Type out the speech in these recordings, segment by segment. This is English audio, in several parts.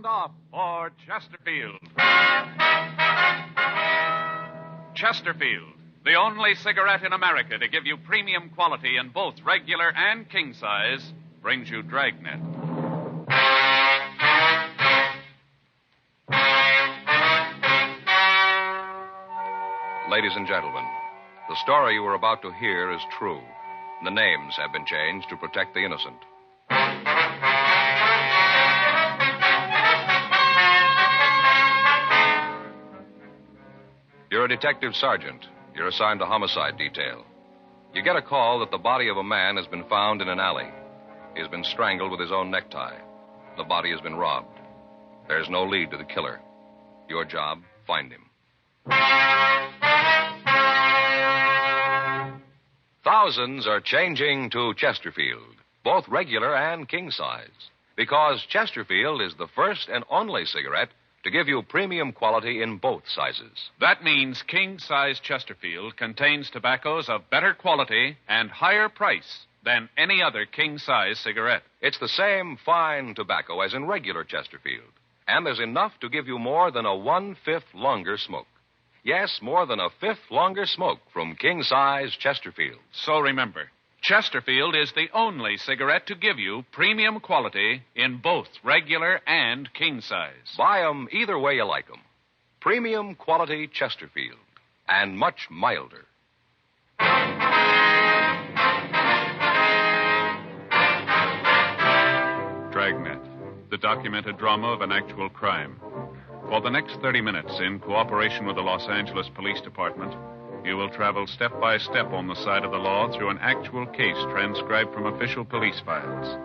sound off for Chesterfield. Chesterfield, the only cigarette in America to give you premium quality in both regular and king size, brings you Dragnet. Ladies and gentlemen, the story you are about to hear is true. The names have been changed to protect the innocent. You're a detective sergeant. You're assigned to homicide detail. You get a call that the body of a man has been found in an alley. He has been strangled with his own necktie. The body has been robbed. There's no lead to the killer. Your job, find him. Thousands are changing to Chesterfield, both regular and king size, because Chesterfield is the first and only cigarette to give you premium quality in both sizes. That means king-size Chesterfield contains tobaccos of better quality and higher price than any other king-size cigarette. It's the same fine tobacco as in regular Chesterfield, and there's enough to give you more than a 1/5 longer smoke. Yes, more than a 1/5 longer smoke from king-size Chesterfield. So remember, Chesterfield is the only cigarette to give you premium quality in both regular and king size. Buy 'em either way you like 'em. Premium quality Chesterfield, and much milder. Dragnet, the documented drama of an actual crime. For the next 30 minutes, in cooperation with the Los Angeles Police Department, you will travel step by step on the side of the law through an actual case transcribed from official police files.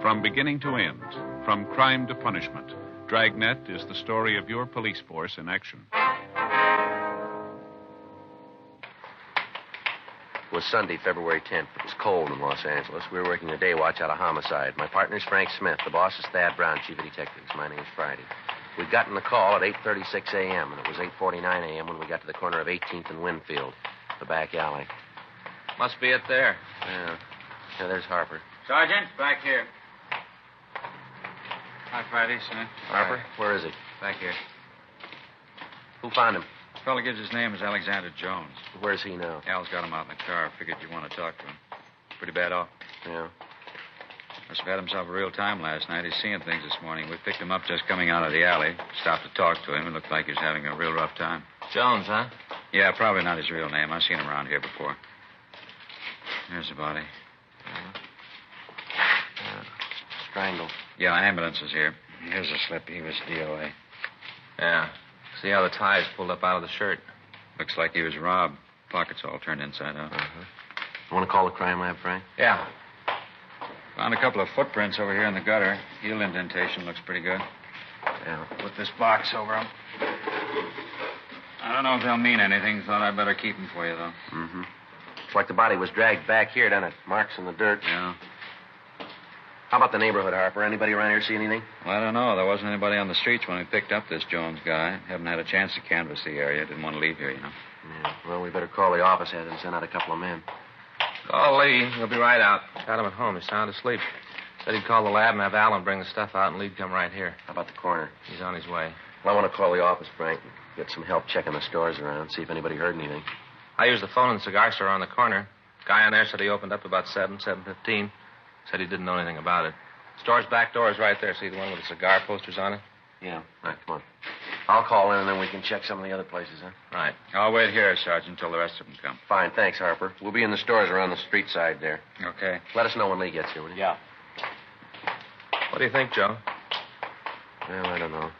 From beginning to end, from crime to punishment, Dragnet is the story of your police force in action. It was Sunday, February 10th. It was cold in Los Angeles. We were working a day watch out of homicide. My partner's Frank Smith. The boss is Thad Brown, chief of detectives. My name's Friday. We'd gotten the call at 8:36 a.m., and it was 8:49 a.m. when we got to the corner of 18th and Winfield, the back alley. Must be it there. Yeah, there's Harper. Sergeant, back here. Hi, Friday, son. Harper? Hi. Where is he? Back here. Who found him? This fellow gives his name as Alexander Jones. Where's he now? Al's got him out in the car. Figured you want to talk to him. Pretty bad off. Yeah. Must have had himself a real time last night. He's seeing things this morning. We picked him up just coming out of the alley. Stopped to talk to him. It looked like he was having a real rough time. Jones, huh? Yeah, probably not his real name. I've seen him around here before. There's the body. Strangled. Yeah, ambulance is here. Here's a slip. He was DOA. Yeah. See how the tie's pulled up out of the shirt. Looks like he was robbed. Pockets all turned inside out. You want to call the crime lab, Frank? Yeah. Found a couple of footprints over here in the gutter. Heel indentation looks pretty good. Yeah. Put this box over them. I don't know if they'll mean anything. Thought I'd better keep them for you, though. Mm-hmm. Looks like the body was dragged back here, doesn't it? Marks in the dirt. Yeah. How about the neighborhood, Harper? Anybody around here see anything? Well, I don't know. There wasn't anybody on the streets when we picked up this Jones guy. Haven't had a chance to canvass the area. Didn't want to leave here, you know. Yeah. Well, we better call the office head and send out a couple of men. Call Lee. He'll be right out. Got him at home. He's sound asleep. Said he'd call the lab and have Alan bring the stuff out, and Lee'd come right here. How about the coroner? He's on his way. Well, I want to call the office, Frank, and get some help checking the stores around, see if anybody heard anything. I used the phone in the cigar store on the corner. Guy on there said he opened up about 7:15. Said he didn't know anything about it. Store's back door is right there. See the one with the cigar posters on it? Yeah. All right, come on. I'll call in, and then we can check some of the other places, huh? Right. I'll wait here, Sergeant, until the rest of them come. Fine, thanks, Harper. We'll be in the stores around the street side there. Okay. Let us know when Lee gets here, will you? Yeah. What do you think, Joe? Well, I don't know.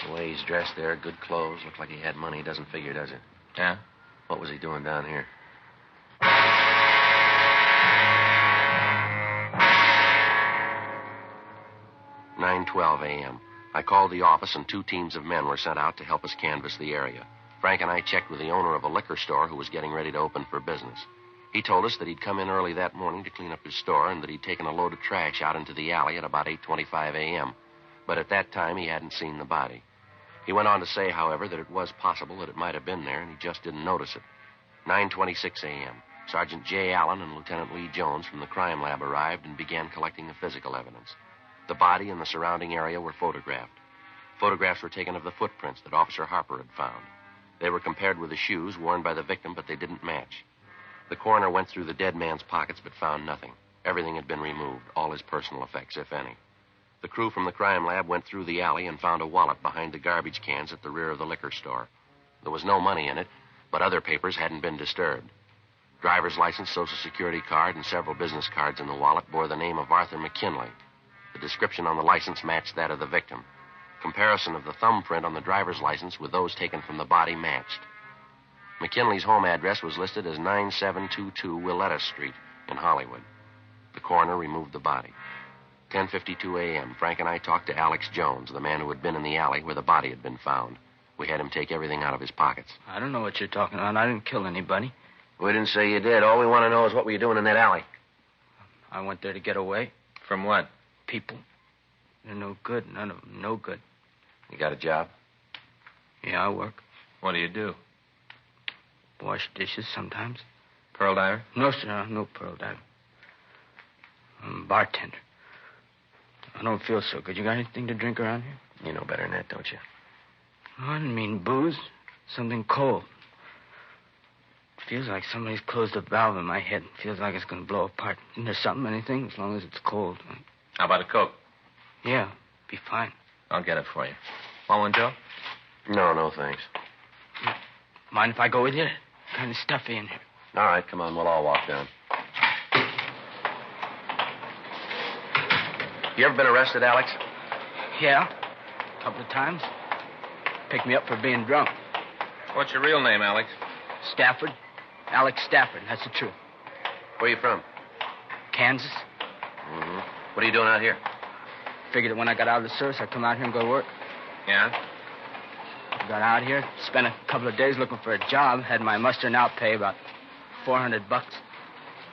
The way he's dressed there, good clothes, looked like he had money. Doesn't figure, does it? Yeah? What was he doing down here? 9:12 a.m. I called the office, and 2 teams of men were sent out to help us canvass the area. Frank and I checked with the owner of a liquor store who was getting ready to open for business. He told us that he'd come in early that morning to clean up his store and that he'd taken a load of trash out into the alley at about 8:25 a.m. But at that time, he hadn't seen the body. He went on to say, however, that it was possible that it might have been there, and he just didn't notice it. 9:26 a.m. Sergeant J. Allen and Lieutenant Lee Jones from the crime lab arrived and began collecting the physical evidence. The body and the surrounding area were photographed. Photographs were taken of the footprints that Officer Harper had found. They were compared with the shoes worn by the victim, but they didn't match. The coroner went through the dead man's pockets but found nothing. Everything had been removed, all his personal effects, if any. The crew from the crime lab went through the alley and found a wallet behind the garbage cans at the rear of the liquor store. There was no money in it, but other papers hadn't been disturbed. Driver's license, Social Security card, and several business cards in the wallet bore the name of Arthur McKinley. The description on the license matched that of the victim. Comparison of the thumbprint on the driver's license with those taken from the body matched. McKinley's home address was listed as 9722 Willetta Street in Hollywood. The coroner removed the body. 10:52 a.m., Frank and I talked to Alex Jones, the man who had been in the alley where the body had been found. We had him take everything out of his pockets. I don't know what you're talking about. I didn't kill anybody. We didn't say you did. All we want to know is what were you doing in that alley? I went there to get away. From what? People. They're no good. None of them. No good. You got a job? Yeah, I work. What do you do? Wash dishes sometimes. Pearl diver? No, sir. No pearl diver. I'm a bartender. I don't feel so good. You got anything to drink around here? You know better than that, don't you? I didn't mean booze. Something cold. It feels like somebody's closed a valve in my head. It feels like it's going to blow apart. Isn't there something, anything, as long as it's cold? How about a Coke? Yeah, be fine. I'll get it for you. Want one, Joe? No, thanks. Mind if I go with you? Kind of stuffy in here. All right, come on. We'll all walk down. You ever been arrested, Alex? Yeah, a couple of times. Picked me up for being drunk. What's your real name, Alex? Stafford. Alex Stafford, that's the truth. Where are you from? Kansas. Mm-hmm. What are you doing out here? Figured that when I got out of the service, I'd come out here and go to work. Yeah? Got out here, spent a couple of days looking for a job, had my muster and out pay about $400.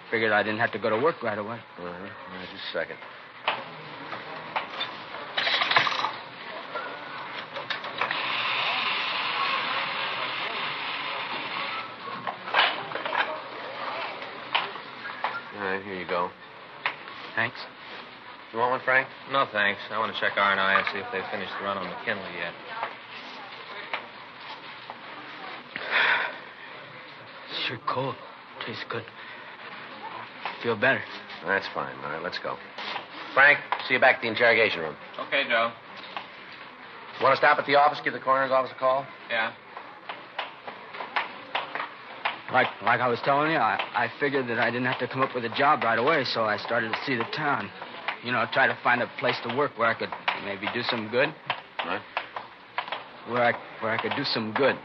Figured I didn't have to go to work right away. Uh-huh. All right, just a second. All right, here you go. Thanks. You want one, Frank? No, thanks. I want to check R&I and see if they finished the run on McKinley yet. Sure cold. Tastes good. Feel better. That's fine. All right, let's go. Frank, see you back at the interrogation room. Okay, Joe. Want to stop at the office, give the coroner's office a call? Yeah. Like I was telling you, I figured that I didn't have to come up with a job right away, so I started to see the town. You know, try to find a place to work where I could maybe do some good. What? Where I could do some good.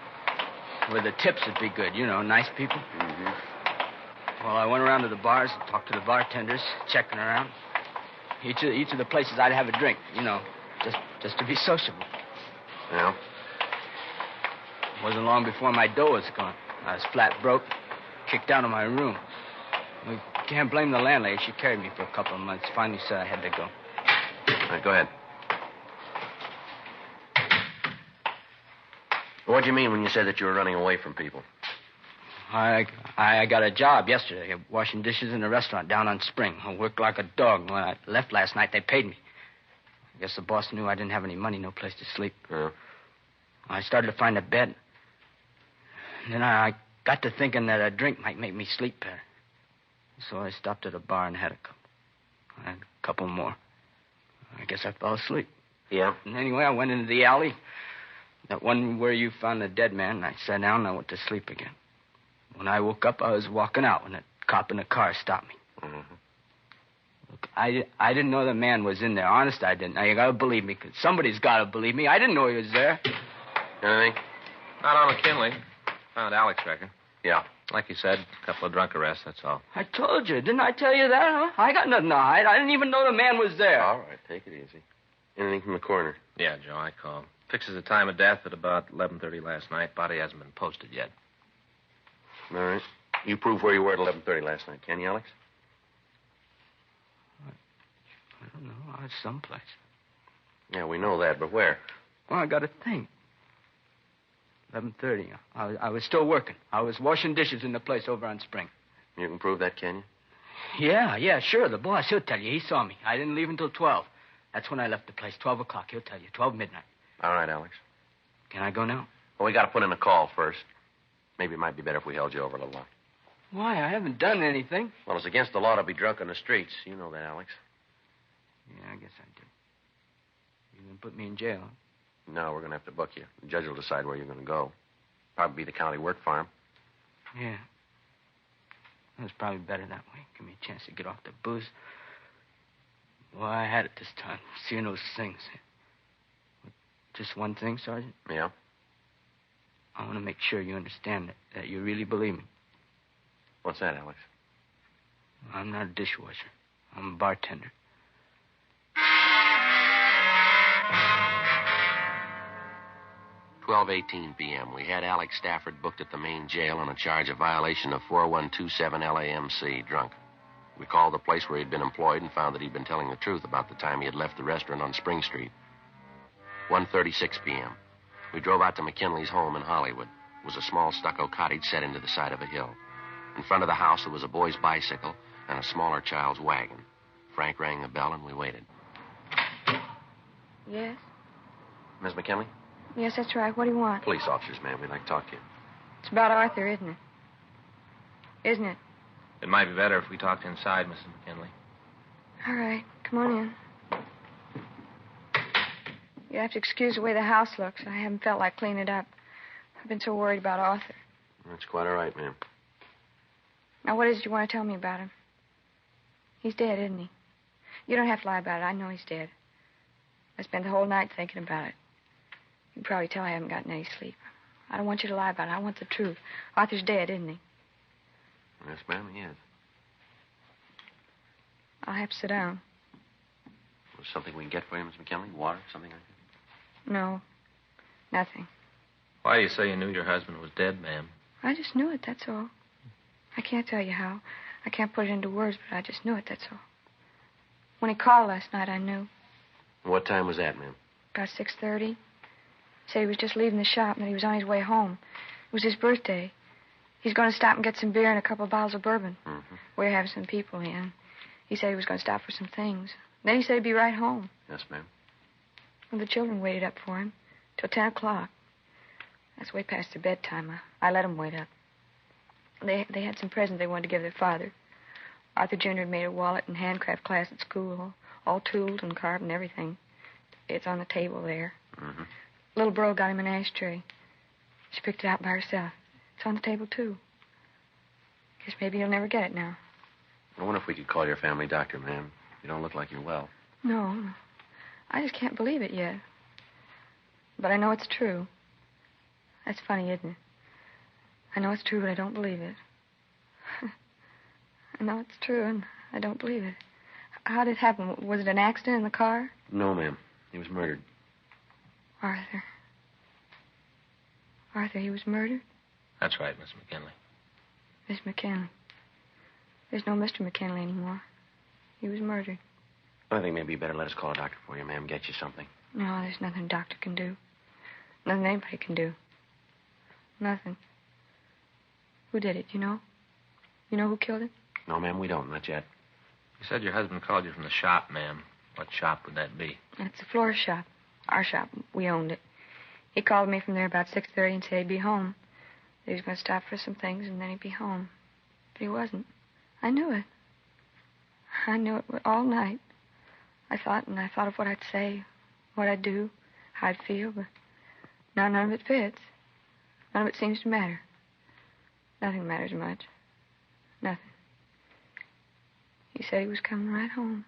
Where the tips would be good, you know, nice people. Mm-hmm. Well, I went around to the bars, talked to the bartenders, checking around. Each of the places I'd have a drink, you know, just to be sociable. Yeah? It wasn't long before my dough was gone. I was flat broke, kicked out of my room. We can't blame the landlady. She carried me for a couple of months. Finally said I had to go. All right, go ahead. What do you mean when you said that you were running away from people? I got a job yesterday, washing dishes in a restaurant down on Spring. I worked like a dog. When I left last night, they paid me. I guess the boss knew I didn't have any money, no place to sleep. Yeah. I started to find a bed. And then I got to thinking that a drink might make me sleep better. So I stopped at a bar and had a couple. I had a couple more. I guess I fell asleep. Yeah? And anyway, I went into the alley, that one where you found the dead man, and I sat down and I went to sleep again. When I woke up, I was walking out when a cop in a car stopped me. Mm-hmm. Look, I didn't know the man was in there. Honest, I didn't. Now, you gotta believe me, because somebody's gotta believe me. I didn't know he was there. Anything? Not on McKinley. Found Alex record. Yeah. Like you said, a couple of drunk arrests, that's all. I told you. Didn't I tell you that, huh? I got nothing to hide. I didn't even know the man was there. All right, take it easy. Anything from the coroner? Yeah, Joe, I called. Fixes the time of death at about 11:30 last night. Body hasn't been posted yet. All right. You prove where you were at 11:30 last night, can you, Alex? I don't know. I was someplace. Yeah, we know that, but where? Well, I got to think. 11:30. I was still working. I was washing dishes in the place over on Spring. You can prove that, can you? Yeah, sure. The boss, he'll tell you. He saw me. I didn't leave until 12. That's when I left the place. 12 o'clock, he'll tell you. 12 midnight. All right, Alex. Can I go now? Well, we got to put in a call first. Maybe it might be better if we held you over a little while. Why? I haven't done anything. Well, it's against the law to be drunk on the streets. You know that, Alex. Yeah, I guess I do. You're going to put me in jail. No, we're going to have to book you. The judge will decide where you're going to go. Probably be the county work farm. Yeah. That's probably better that way. Give me a chance to get off the booze. Well, I had it this time. Seeing those things. Just one thing, Sergeant? Yeah? I want to make sure you understand that you really believe me. What's that, Alex? I'm not a dishwasher. I'm a bartender. $12:18 p.m. We had Alex Stafford booked at the main jail on a charge of violation of 4127 LAMC, drunk. We called the place where he'd been employed and found that he'd been telling the truth about the time he had left the restaurant on Spring Street. 1:36 p.m. We drove out to McKinley's home in Hollywood. It was a small stucco cottage set into the side of a hill. In front of the house, there was a boy's bicycle and a smaller child's wagon. Frank rang the bell, and we waited. Yes? Miss McKinley? Yes, that's right. What do you want? Police officers, ma'am. We'd like to talk to you. It's about Arthur, isn't it? Isn't it? It might be better if we talked inside, Mrs. McKinley. All right. Come on in. You have to excuse the way the house looks. I haven't felt like cleaning it up. I've been so worried about Arthur. That's quite all right, ma'am. Now, what is it you want to tell me about him? He's dead, isn't he? You don't have to lie about it. I know he's dead. I spent the whole night thinking about it. You can probably tell I haven't gotten any sleep. I don't want you to lie about it. I want the truth. Arthur's dead, isn't he? Yes, ma'am, he is. I'll have to sit down. Was something we can get for you, Miss McKinley? Water, something like that? No. Nothing. Why do you say you knew your husband was dead, ma'am? I just knew it, that's all. I can't tell you how. I can't put it into words, but I just knew it, that's all. When he called last night, I knew. What time was that, ma'am? About 6:30. Said he was just leaving the shop and that he was on his way home. It was his birthday. He's going to stop and get some beer and a couple of bottles of bourbon. Mm-hmm. We're having some people in. He said he was going to stop for some things. Then he said he'd be right home. Yes, ma'am. And the children waited up for him till 10 o'clock. That's way past their bedtime. I let them wait up. They had some presents they wanted to give their father. Arthur Jr. had made a wallet and handcraft class at school, all tooled and carved and everything. It's on the table there. Mm-hmm. Little girl got him an ashtray. She picked it out by herself. It's on the table, too. Guess maybe he'll never get it now. I wonder if we could call your family doctor, ma'am. You don't look like you're well. No. I just can't believe it yet. But I know it's true. That's funny, isn't it? I know it's true, but I don't believe it. I know it's true, and I don't believe it. How did it happen? Was it an accident in the car? No, ma'am. He was murdered. Arthur. Arthur, he was murdered? That's right, Miss McKinley. Miss McKinley. There's no Mr. McKinley anymore. He was murdered. I think maybe you better let us call a doctor for you, ma'am. Get you something. No, there's nothing a doctor can do. Nothing anybody can do. Nothing. Who did it, you know? You know who killed him? No, ma'am, we don't. Not yet. You said your husband called you from the shop, ma'am. What shop would that be? It's the florist shop. Our shop. We owned it. He called me from there about 6:30 and said he'd be home. That he was going to stop for some things and then he'd be home. But he wasn't. I knew it. I knew it all night. I thought of what I'd say, what I'd do, how I'd feel, but now none of it fits. None of it seems to matter. Nothing matters much. Nothing. He said he was coming right home.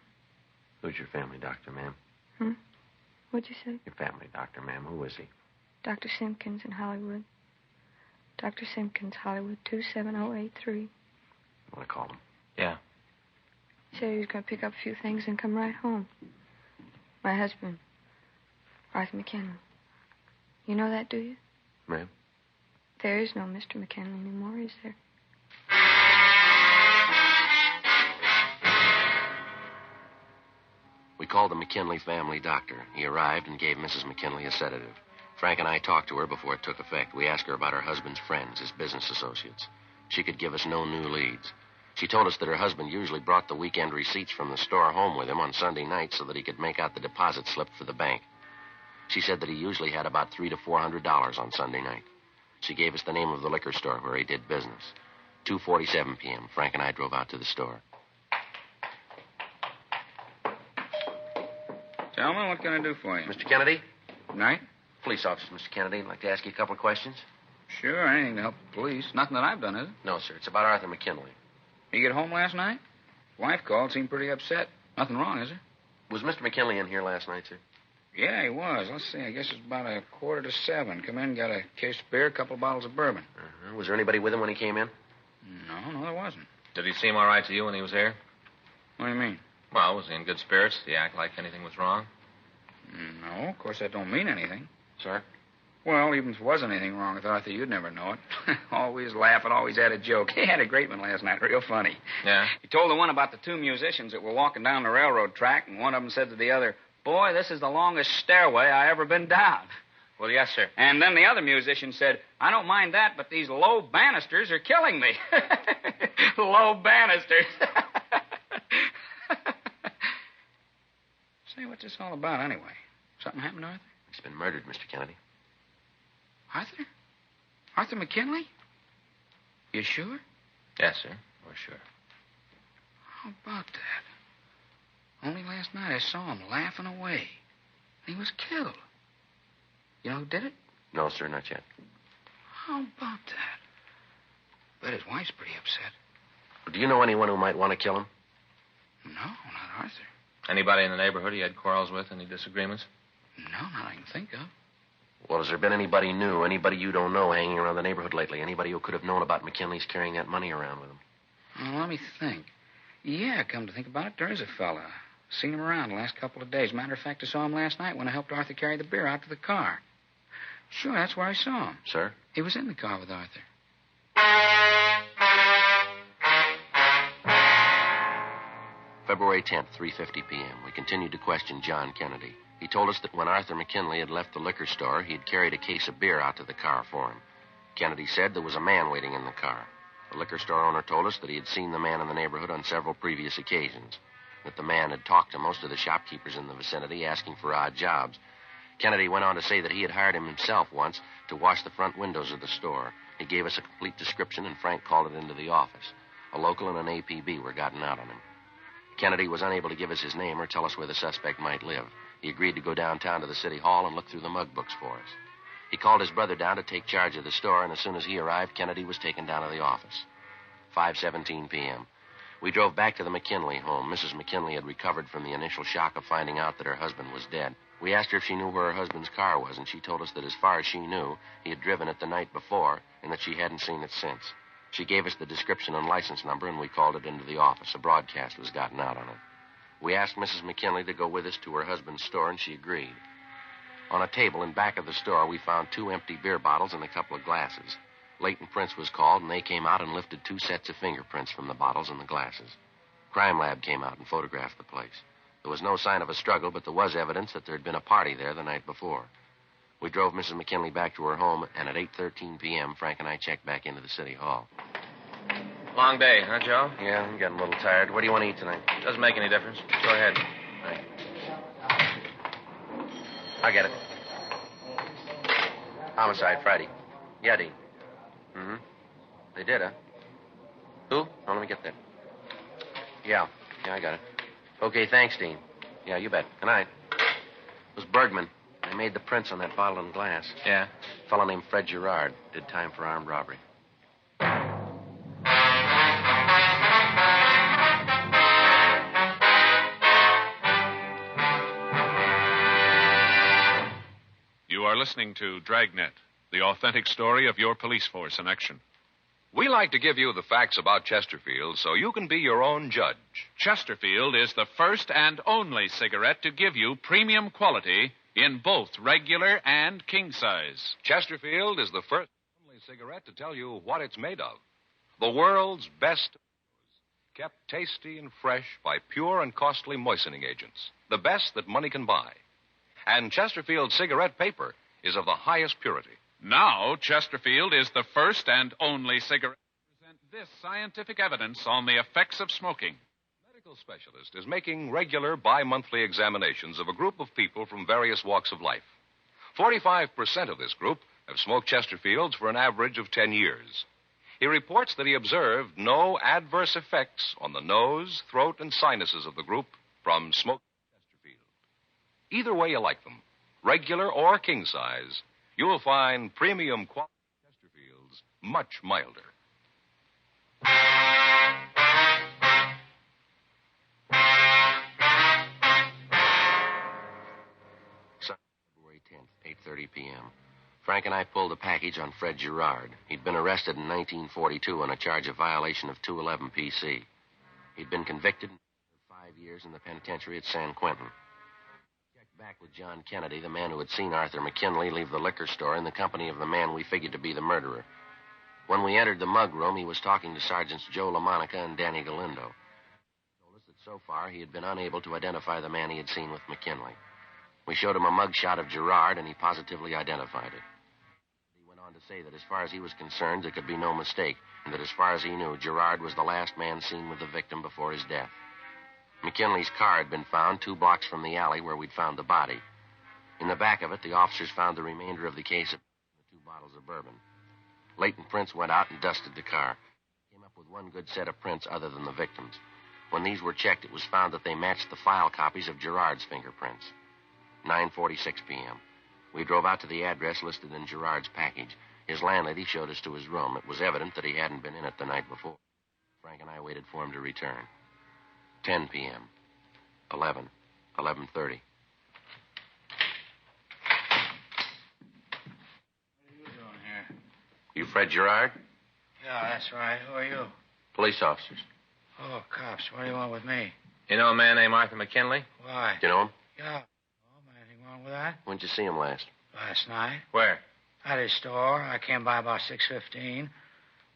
Who's your family doctor, ma'am? What'd you say? Your family doctor, ma'am. Who is he? Dr. Simpkins in Hollywood. Dr. Simpkins, Hollywood, 27083. You want to call him? Yeah. He said he was going to pick up a few things and come right home. My husband, Arthur McKinley. You know that, do you? Ma'am? There is no Mr. McKinley anymore, is there? We called the McKinley family doctor. He arrived and gave Mrs. McKinley a sedative. Frank and I talked to her before it took effect. We asked her about her husband's friends, his business associates. She could give us no new leads. She told us that her husband usually brought the weekend receipts from the store home with him on Sunday night so that he could make out the deposit slip for the bank. She said that he usually had about $300 to $400 on Sunday night. She gave us the name of the liquor store where he did business. 2:47 p.m. Frank and I drove out to the store. Gentlemen, what can I do for you? Mr. Kennedy? Night? Police officer, Mr. Kennedy. I'd like to ask you a couple of questions. Sure, anything to help the police. Nothing that I've done, is it? No, sir. It's about Arthur McKinley. You get home last night? Wife called, seemed pretty upset. Nothing wrong, is there? Was Mr. McKinley in here last night, sir? Yeah, he was. Let's see, I guess it's about 6:45. Come in, got a case of beer, a couple of bottles of bourbon. Uh-huh. Was there anybody with him when he came in? No, there wasn't. Did he seem all right to you when he was here? What do you mean? Well, was he in good spirits? Did he act like anything was wrong? No, of course that don't mean anything. Sir? Well, even if there was anything wrong with Arthur, you'd never know it. Always laughing, always had a joke. He had a great one last night, real funny. Yeah? He told the one about the two musicians that were walking down the railroad track, and one of them said to the other, "Boy, this is the longest stairway I ever been down." Well, yes, sir. And then the other musician said, "I don't mind that, but these low banisters are killing me." Low banisters. Say, what's this all about anyway? Something happened to Arthur? He's been murdered, Mr. Kennedy. Arthur? Arthur McKinley? You sure? Yes, sir. We're sure. How about that? Only last night I saw him laughing away. He was killed. You know who did it? No, sir, not yet. How about that? Bet his wife's pretty upset. Do you know anyone who might want to kill him? No, not Arthur. Anybody in the neighborhood he had quarrels with? Any disagreements? No, not I can think of. Well, has there been anybody new, anybody you don't know hanging around the neighborhood lately? Anybody who could have known about McKinley's carrying that money around with him? Well, let me think. Yeah, come to think about it, there is a fella. Seen him around the last couple of days. Matter of fact, I saw him last night when I helped Arthur carry the beer out to the car. Sure, that's where I saw him. Sir? He was in the car with Arthur. February 10th, 3:50 p.m. We continued to question John Kennedy. He told us that when Arthur McKinley had left the liquor store, he had carried a case of beer out to the car for him. Kennedy said there was a man waiting in the car. The liquor store owner told us that he had seen the man in the neighborhood on several previous occasions, that the man had talked to most of the shopkeepers in the vicinity asking for odd jobs. Kennedy went on to say that he had hired him himself once to wash the front windows of the store. He gave us a complete description, and Frank called it into the office. A local and an APB were gotten out on him. Kennedy was unable to give us his name or tell us where the suspect might live. He agreed to go downtown to the city hall and look through the mug books for us. He called his brother down to take charge of the store, and as soon as he arrived, Kennedy was taken down to the office. 5:17 p.m. We drove back to the McKinley home. Mrs. McKinley had recovered from the initial shock of finding out that her husband was dead. We asked her if she knew where her husband's car was, and she told us that as far as she knew, he had driven it the night before, and that she hadn't seen it since. She gave us the description and license number, and we called it into the office. A broadcast was gotten out on it. We asked Mrs. McKinley to go with us to her husband's store, and she agreed. On a table in back of the store, we found 2 empty beer bottles and a couple of glasses. Leighton Prince was called, and they came out and lifted 2 sets of fingerprints from the bottles and the glasses. Crime Lab came out and photographed the place. There was no sign of a struggle, but there was evidence that there had been a party there the night before. We drove Mrs. McKinley back to her home, and at 8:13 p.m., Frank and I checked back into the city hall. Long day, huh, Joe? Yeah, I'm getting a little tired. What do you want to eat tonight? Doesn't make any difference. Go ahead. Right. I'll get it. Homicide, Friday. Yeah, Dean. Mm-hmm. They did, huh? Who? Oh, let me get that. Yeah, I got it. Okay, thanks, Dean. Yeah, you bet. Good night. It was Bergman. They made the prints on that bottle and glass. Yeah? A fellow named Fred Gerard. Did time for armed robbery. You are listening to Dragnet, the authentic story of your police force in action. We like to give you the facts about Chesterfield so you can be your own judge. Chesterfield is the first and only cigarette to give you premium quality in both regular and king size. Chesterfield is the first and only cigarette to tell you what it's made of. The world's best, kept tasty and fresh by pure and costly moistening agents. The best that money can buy. And Chesterfield cigarette paper is of the highest purity. Now, Chesterfield is the first and only cigarette to present this scientific evidence on the effects of smoking. Medical specialist is making regular bi-monthly examinations of a group of people from various walks of life. 45% of this group have smoked Chesterfields for an average of 10 years. He reports that he observed no adverse effects on the nose, throat, and sinuses of the group from smoking Chesterfield. Either way you like them, regular or king size, you'll find premium quality Chesterfields much milder. February 10th, 8:30 p.m. Frank and I pulled a package on Fred Gerard. He'd been arrested in 1942 on a charge of violation of 211 PC. He'd been convicted for 5 years in the penitentiary at San Quentin. Checked back with John Kennedy, the man who had seen Arthur McKinley leave the liquor store in the company of the man we figured to be the murderer. When we entered the mug room, he was talking to Sergeants Joe LaMonica and Danny Galindo. He told us that so far he had been unable to identify the man he had seen with McKinley. We showed him a mug shot of Gerard, and he positively identified it. He went on to say that as far as he was concerned, there could be no mistake, and that as far as he knew, Gerard was the last man seen with the victim before his death. McKinley's car had been found 2 blocks from the alley where we'd found the body. In the back of it, the officers found the remainder of the case of the 2 bottles of bourbon. Latent prints went out and dusted the car. Came up with one good set of prints other than the victim's. When these were checked, it was found that they matched the file copies of Gerard's fingerprints. 9:46 p.m. We drove out to the address listed in Gerard's package. His landlady showed us to his room. It was evident that he hadn't been in it the night before. Frank and I waited for him to return. 10 p.m. 11. 11:30. What are you doing here? You Fred Gerard? Yeah, that's right. Who are you? Police officers. Oh, cops. What do you want with me? You know a man named Arthur McKinley? Why? You know him? Yeah. Oh, anything wrong with that? When'd you see him last? Last night. Where? At his store. I came by about 6:15.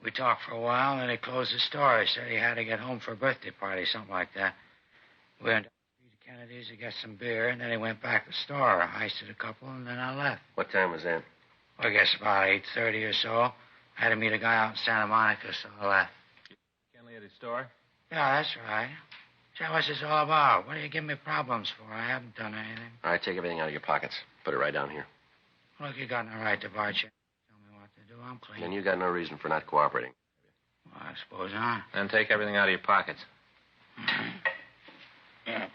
We talked for a while, and then he closed the store. He said he had to get home for a birthday party, something like that. We went to Kennedy's to get some beer, and then he went back to the store. I iced a couple, and then I left. What time was that? Well, I guess about 8:30 or so. I had to meet a guy out in Santa Monica, so I left. McKinley at his store? Yeah, that's right. Say, what's this all about? What are you giving me problems for? I haven't done anything. All right, take everything out of your pockets. Put it right down here. Look, you got no right to barge in. Tell me what to do. I'm clean. Then you got no reason for not cooperating. Well, I suppose not. Then take everything out of your pockets. Yeah.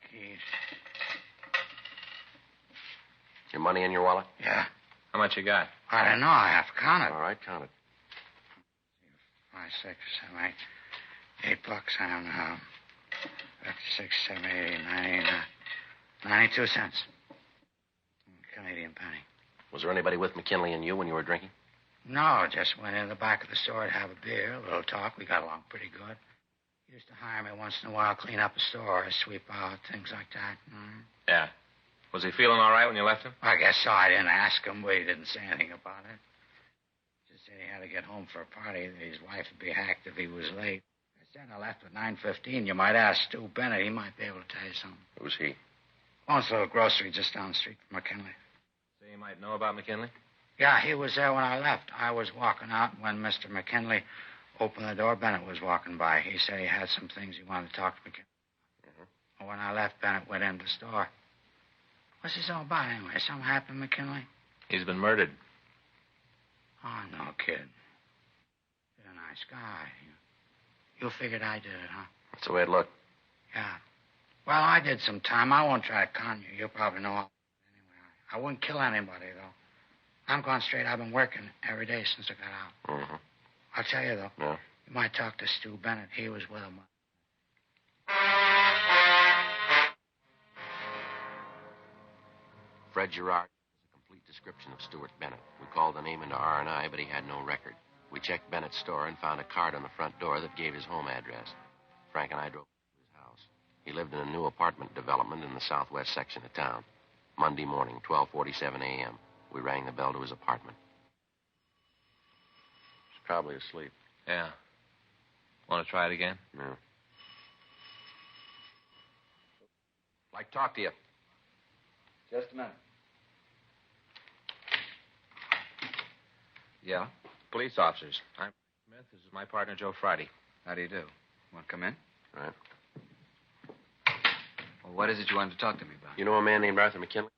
Keys. Your money in your wallet? Yeah. How much you got? I don't know. I have to count it. All right, count it. 5, 6, 7, 8. $8, I don't know. 56, 7, 8, 9, 92 cents. Canadian penny. Was there anybody with McKinley and you when you were drinking? No, just went in the back of the store to have a beer, a little talk. We got along pretty good. He used to hire me once in a while, clean up a store, sweep out, things like that. Yeah. Was he feeling all right when you left him? I guess so. I didn't ask him, but he didn't say anything about it. Just said he had to get home for a party. His wife would be hacked if he was late. I said I left at 9:15. You might ask Stu Bennett. He might be able to tell you something. Who's he? Owns a little grocery just down the street from McKinley. So you might know about McKinley? Yeah, he was there when I left. I was walking out when Mr. McKinley opened the door. Bennett was walking by. He said he had some things he wanted to talk to McKinley. Mm-hmm. When I left, Bennett went in the store. What's this all about, anyway? Something happened, McKinley? He's been murdered. Oh, no, kid. You're a nice guy. You figured I did it, huh? That's the way it looked. Yeah. Well, I did some time. I won't try to con you. You probably know all. Anyway, I wouldn't kill anybody, though. I'm going straight. I've been working every day since I got out. Mm-hmm. I'll tell you, though. Yeah. You might talk to Stu Bennett. He was with him. Fred Gerard has a complete description of Stuart Bennett. We called the name into R&I, but he had no record. We checked Bennett's store and found a card on the front door that gave his home address. Frank and I drove to his house. He lived in a new apartment development in the southwest section of town. Monday morning, 12:47 a.m. We rang the bell to his apartment. He's probably asleep. Yeah. Want to try it again? No. I'd like to talk to you. Just a minute. Yeah? Police officers. I'm Smith. This is my partner, Joe Friday. How do you do? Want to come in? Right. Well, what is it you wanted to talk to me about? You know a man named Arthur McKinley?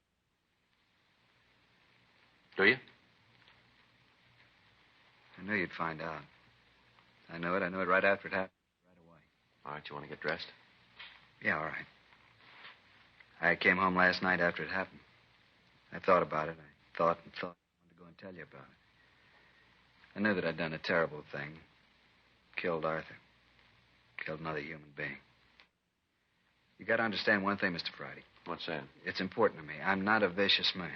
Do you? I knew you'd find out. I knew it right after it happened. Right away. All right, you want to get dressed? Yeah, all right. I came home last night after it happened. I thought about it. I thought and thought. I wanted to go and tell you about it. I knew that I'd done a terrible thing. Killed Arthur. Killed another human being. You got to understand one thing, Mr. Friday. What's that? It's important to me. I'm not a vicious man.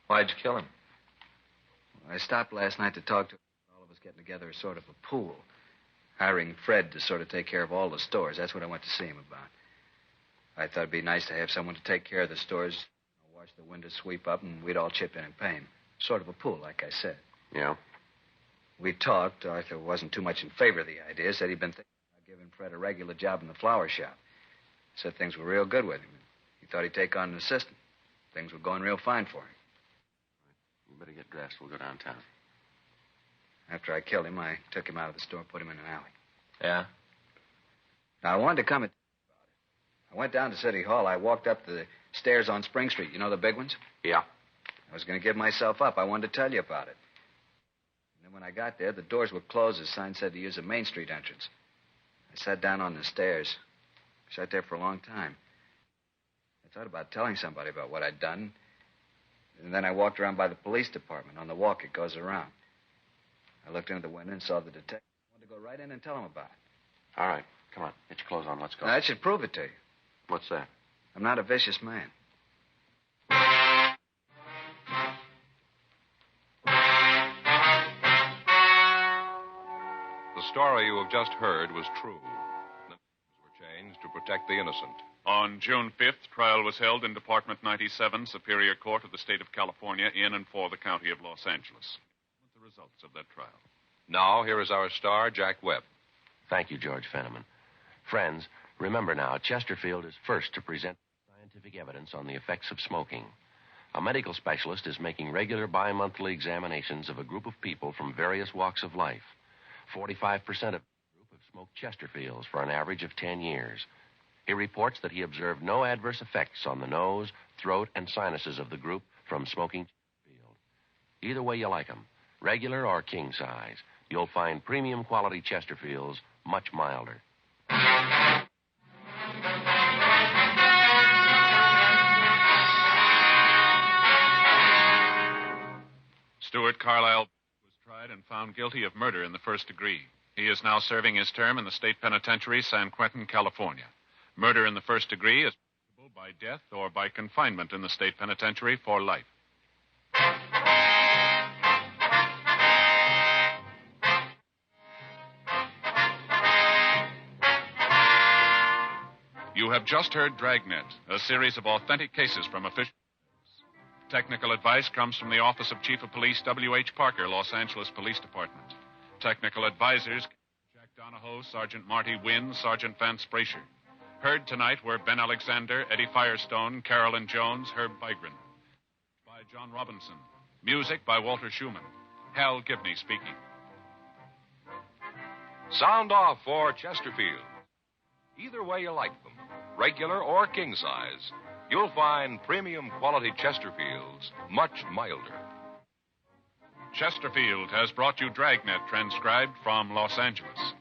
Why'd you kill him? I stopped last night to talk to all of us getting together as sort of a pool. Hiring Fred to sort of take care of all the stores. That's what I went to see him about. I thought it'd be nice to have someone to take care of the stores, wash the windows, sweep up, and we'd all chip in and pay him. Sort of a pool, like I said. Yeah? We talked. Arthur wasn't too much in favor of the idea. Said he'd been thinking about giving Fred a regular job in the flower shop. Said things were real good with him. He thought he'd take on an assistant. Things were going real fine for him. You better get dressed. We'll go downtown. After I killed him, I took him out of the store, put him in an alley. Yeah? Now, I wanted to come and tell you about it. I went down to City Hall. I walked up the stairs on Spring Street. You know the big ones? Yeah. I was going to give myself up. I wanted to tell you about it. And then when I got there, the doors were closed. The sign said to use a Main Street entrance. I sat down on the stairs. Sat there for a long time. I thought about telling somebody about what I'd done. And then I walked around by the police department. On the walk, it goes around. I looked into the window and saw the detective. I wanted to go right in and tell him about it. All right. Come on. Get your clothes on. Let's go. Now, that should prove it to you. What's that? I'm not a vicious man. The story you have just heard was true. The names were changed to protect the innocent. On June 5th, trial was held in Department 97, Superior Court of the State of California, in and for the County of Los Angeles. The results of that trial. Now, here is our star, Jack Webb. Thank you, George Fenneman. Friends, remember now, Chesterfield is first to present scientific evidence on the effects of smoking. A medical specialist is making regular bi-monthly examinations of a group of people from various walks of life. 45% of the group have smoked Chesterfields for an average of 10 years. He reports that he observed no adverse effects on the nose, throat, and sinuses of the group from smoking Chesterfield. Either way you like them, regular or king size, you'll find premium quality Chesterfields much milder. Stuart Carlisle was tried and found guilty of murder in the first degree. He is now serving his term in the state penitentiary, San Quentin, California. Murder in the first degree is punishable by death or by confinement in the state penitentiary for life. You have just heard Dragnet, a series of authentic cases from official. Technical advice comes from the Office of Chief of Police W.H. Parker, Los Angeles Police Department. Technical advisors, Jack Donahoe, Sergeant Marty Wynn, Sergeant Vance Brasher. Heard tonight were Ben Alexander, Eddie Firestone, Carolyn Jones, Herb Bygren. By John Robinson. Music by Walter Schumann. Hal Gibney speaking. Sound off for Chesterfield. Either way you like them, regular or king size, you'll find premium quality Chesterfields much milder. Chesterfield has brought you Dragnet, transcribed from Los Angeles.